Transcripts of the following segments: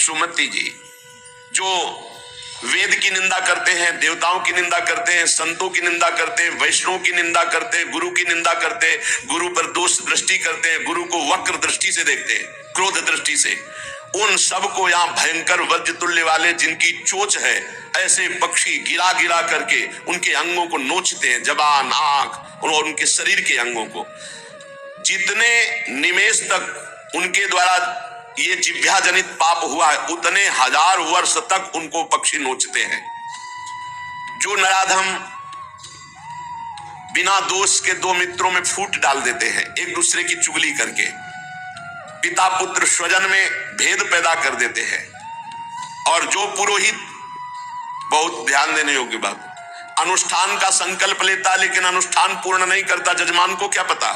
सुमति जी, जो वेद की निंदा करते हैं, देवताओं की निंदा करते हैं, संतों की निंदा करते हैं, वैष्णव की निंदा करते हैं, गुरु की निंदा करते हैं, गुरु पर दोष दृष्टि करते हैं, गुरु को वक्र दृष्टि से देखते हैं, क्रोध दृष्टि से, उन सबको यहाँ भयंकर वज्र तुल्य वाले जिनकी चोंच है, ऐसे पक्षी गिरा गिरा करके उनके अंगों को नोचते हैं, जबान, आंख और उनके शरीर के अंगों को। जितने निमेष तक उनके द्वारा ये जिह्वा जनित पाप हुआ है, उतने हजार वर्ष तक उनको पक्षी नोचते हैं। जो नराधम बिना दोष के दो मित्रों में फूट डाल देते हैं, एक दूसरे की चुगली करके, पिता पुत्र स्वजन में भेद पैदा कर देते हैं। और जो पुरोहित, बहुत ध्यान देने योग्य बात, अनुष्ठान का संकल्प लेता लेकिन अनुष्ठान पूर्ण नहीं करता, जजमान को क्या पता।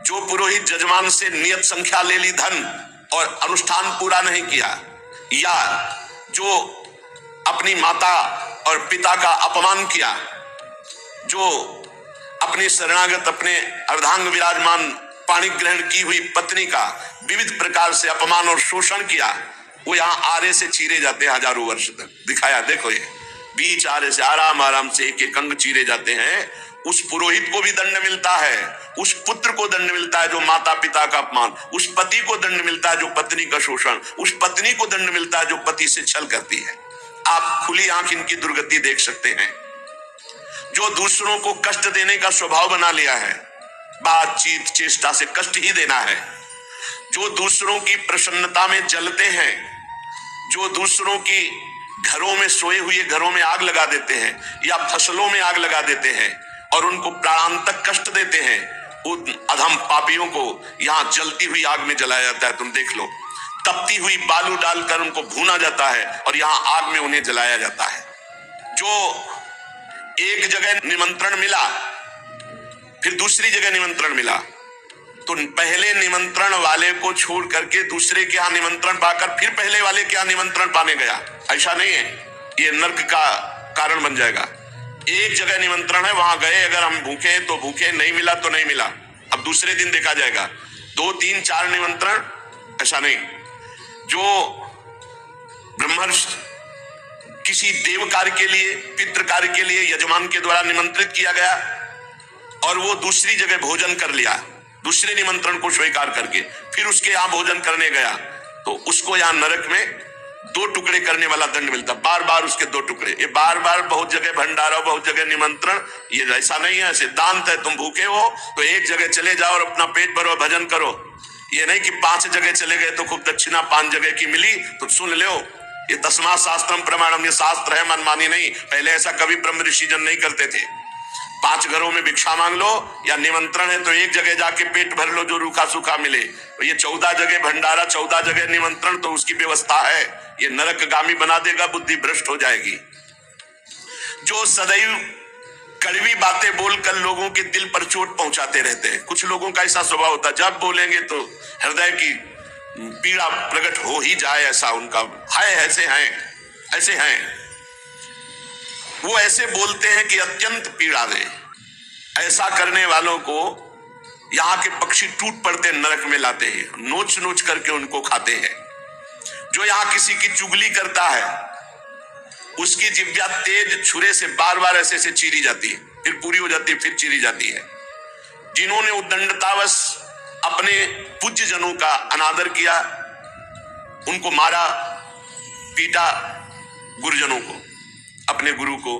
जो पुरोहित जजमान से नियत संख्या ले ली धन और अनुष्ठान पूरा नहीं किया, या जो अपनी माता और पिता का अपमान किया, जो अपनी शरणागत अपने अर्धांग विराजमान पाणी ग्रहण की हुई पत्नी का विविध प्रकार से अपमान और शोषण किया, वो यहाँ आरे से चीरे जाते हैं हजारों वर्ष तक। दिखाया, देखो ये बीच आरे से आराम आराम से एक एक अंग चीरे जाते हैं। उस पुरोहित को भी दंड मिलता है, उस पुत्र को दंड मिलता है जो माता पिता का अपमान, उस पति को दंड मिलता है जो पत्नी का शोषण, उस पत्नी को दंड मिलता है जो पति से छल करती है। आप खुली आंख इनकी दुर्गति देख सकते हैं। जो दूसरों को कष्ट देने का स्वभाव बना लिया है, बातचीत चेष्टा से कष्ट ही देना है, जो दूसरों की प्रसन्नता में जलते हैं, जो दूसरों की घरों में सोए हुए घरों में आग लगा देते हैं या फसलों में आग लगा देते हैं और उनको प्राणांतक कष्ट देते हैं, उन अधम पापियों को यहाँ जलती हुई आग में जलाया जाता है। तुम देख लो, तपती हुई बालू डालकर उनको भूना जाता है और यहाँ आग में उन्हें जलाया जाता है। जो एक जगह निमंत्रण मिला, फिर दूसरी जगह निमंत्रण मिला, तो पहले निमंत्रण वाले को छोड़ करके दूसरे के यहाँ निमंत्रण पाकर फिर पहले वाले के यहाँ निमंत्रण पाने गया। ऐसा नहीं है, ये नर्क का कारण बन जाएगा। एक जगह निमंत्रण है, वहां गए, अगर हम भूखे हैं तो भूखे, नहीं मिला तो नहीं मिला, अब दूसरे दिन देखा जाएगा। 2 3 4 निमंत्रण, ऐसा नहीं। जो ब्रह्मर्षि किसी देव कार्य के लिए, पितृ कार्य के लिए यजमान के द्वारा निमंत्रित किया गया और वो दूसरी जगह भोजन कर लिया, दूसरे निमंत्रण को स्वीकार करके फिर उसके यहाँ भोजन करने गया, तो उसको यहाँ नरक में 2 टुकड़े करने वाला दंड मिलता, बार बार उसके 2 टुकड़े। ये बार बार बहुत जगह भंडारा, बहुत जगह निमंत्रण, ये ऐसा नहीं है, सिद्धांत है। तुम भूखे हो तो एक जगह चले जाओ और अपना पेट भरो, भजन करो। ये नहीं कि 5 जगह चले गए तो खूब दक्षिणा 5 जगह की मिली तो सुन लो। ये तस्मात् शास्त्रम प्रमाणम, ये शास्त्र है, मनमानी नहीं। पहले ऐसा कभी ब्रह्म ऋषि जन नहीं करते थे। 5 घरों में भिक्षा मांग लो, या निमंत्रण है तो एक जगह जाके पेट भर लो जो रूखा सूखा मिले। ये 14 जगह भंडारा, 14 जगह निमंत्रण, तो उसकी व्यवस्था है। ये नरकगामी बना देगा, बुद्धि भ्रष्ट हो जाएगी। जो सदैव कड़वी बातें बोलकर लोगों के दिल पर चोट पहुंचाते रहते हैं, कुछ लोगों का ऐसा स्वभाव होता है, जब बोलेंगे तो हृदय की पीड़ा प्रकट हो ही जाए, ऐसा उनका है। ऐसे हैं वो, ऐसे बोलते हैं कि अत्यंत पीड़ा दे। ऐसा करने वालों को यहाँ के पक्षी टूट पड़ते नरक में लाते हैं, नोच नोच करके उनको खाते हैं। जो यहाँ किसी की चुगली करता है, उसकी जिह्वा तेज छुरे से बार बार ऐसे ऐसे चीरी जाती है, फिर पूरी हो जाती है, फिर चीरी जाती है। जिन्होंने उद्दंडतावश अपने पूज्य जनों का अनादर किया, उनको मारा पीटा, गुरुजनों को, अपने गुरु को,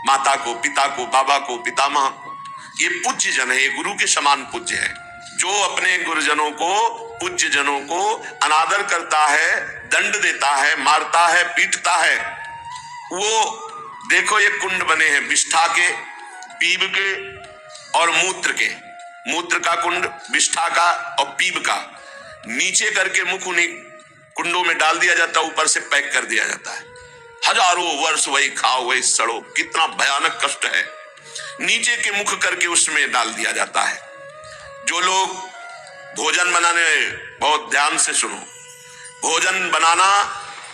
माता को, पिता को, बाबा को, पितामह को, ये पूज्य जन है, ये गुरु के समान पूज्य है। जो अपने गुरुजनों को, पूज्य जनों को अनादर करता है, दंड देता है, मारता है, पीटता है, वो देखो ये कुंड बने हैं विष्ठा के, पीब के और मूत्र के। मूत्र का कुंड, विष्ठा का और पीब का, नीचे करके मुख उन्हीं कुंडों में डाल दिया जाता है, ऊपर से पैक कर दिया जाता है। हजारों वर्ष वही खाओ वही सड़ो, कितना भयानक कष्ट है। नीचे के मुख करके उसमें डाल दिया जाता है। जो लोग भोजन बनाने, बहुत ध्यान से सुनो, भोजन बनाना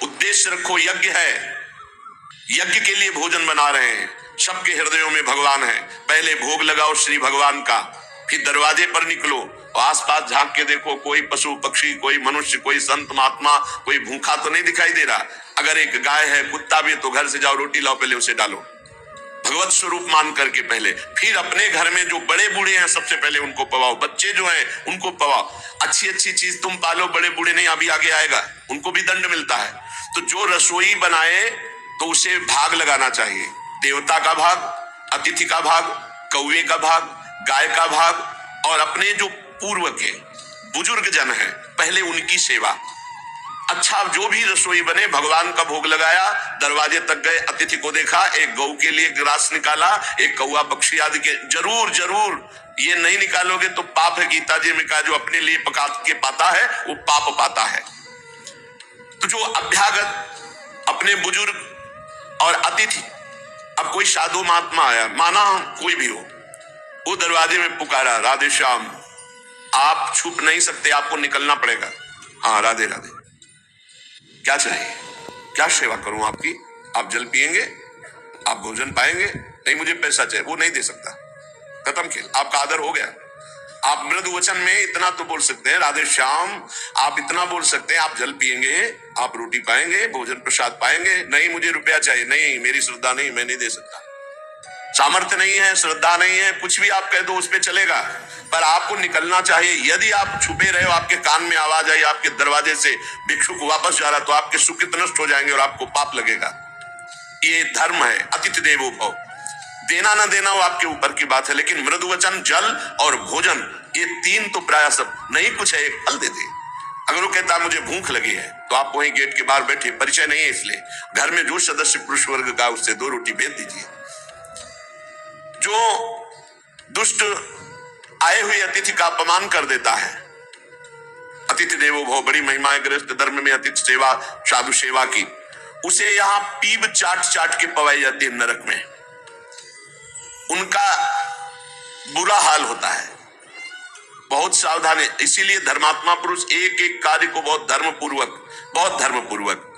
उद्देश्य रखो, यज्ञ है, यज्ञ के लिए भोजन बना रहे हैं। सबके हृदयों में भगवान है, पहले भोग लगाओ श्री भगवान का, फिर दरवाजे पर निकलो आसपास झांक के देखो, कोई पशु पक्षी, कोई मनुष्य, कोई संत महात्मा, कोई भूखा तो नहीं दिखाई दे रहा। अगर एक गाय है, कुत्ता भी है, तो घर से जाओ, रोटी लाओ, पहले उसे डालो भगवत स्वरूप मान करके पहले। फिर अपने घर में जो बड़े बूढ़े हैं सबसे पहले उनको पवाओ, बच्चे जो हैं उनको पवाओ। अच्छी अच्छी चीज तुम पालो, बड़े बूढ़े नहीं अभी आगे आएगा, उनको भी दंड मिलता है। तो जो रसोई बनाए तो उसे भाग लगाना चाहिए, देवता का भाग, अतिथि का भाग, कौवे का भाग, गाय का भाग, और अपने जो पूर्व के बुजुर्ग जन हैं पहले उनकी सेवा। अच्छा, जो भी रसोई बने, भगवान का भोग लगाया, दरवाजे तक गए, अतिथि को देखा, एक गौ के लिए ग्रास निकाला, एक कौवा पक्षी आदि के, जरूर जरूर ये नहीं निकालोगे तो पाप है। गीता जी में कहा जो अपने लिए पका के पाता है वो पाप पाता है। तो जो अभ्यागत अपने बुजुर्ग और अतिथि, अब कोई साधु महात्मा आया, माना कोई भी हो, वो दरवाजे में पुकारा, राधे श्याम, आप छुप नहीं सकते, आपको निकलना पड़ेगा। हाँ राधे राधे, क्या चाहिए, क्या सेवा करूं आपकी? आप जल पिएंगे, आप भोजन पाएंगे? नहीं मुझे पैसा चाहिए। वो नहीं दे सकता, खत्म खेल, आपका आदर हो गया। आप मृदु वचन में इतना तो बोल सकते हैं, राधे श्याम, आप इतना बोल सकते हैं, आप जल पिएंगे, आप रोटी पाएंगे, भोजन प्रसाद पाएंगे। नहीं मुझे रुपया चाहिए, नहीं मेरी श्रद्धा नहीं, मैं नहीं दे सकता, सामर्थ्य नहीं है, श्रद्धा नहीं है, कुछ भी आप कह दो उस पे चलेगा, पर आपको निकलना चाहिए। यदि आप छुपे रहे हो, आपके कान में आवाज आई आपके दरवाजे से भिक्षुक वापस जा रहा, तो आपके सुकृत नष्ट हो जाएंगे और आपको पाप लगेगा। ये धर्म है, अतिथि देवो भव। देना ना देना वो आपके ऊपर की बात है, लेकिन मृदु वचन, जल और भोजन, ये तीन तो प्राय सब, नहीं कुछ है एक फल दे दे। अगर वो कहता मुझे भूख लगी है तो आप वहीं गेट के बाहर बैठे, परिचय नहीं है इसलिए, घर में जो सदस्य पुरुष वर्ग का उससे 2 रोटी भेज दीजिए। जो दुष्ट आए हुए अतिथि का अपमान कर देता है, अतिथि देवो भव, बड़ी महिमा है गृहस्थ धर्म में अतिथि सेवा, साधु सेवा की, उसे यहाँ पीब चाट चाट के पवाई जाती है नरक में, उनका बुरा हाल होता है। बहुत सावधान है, इसीलिए धर्मात्मा पुरुष एक एक कार्य को बहुत धर्मपूर्वक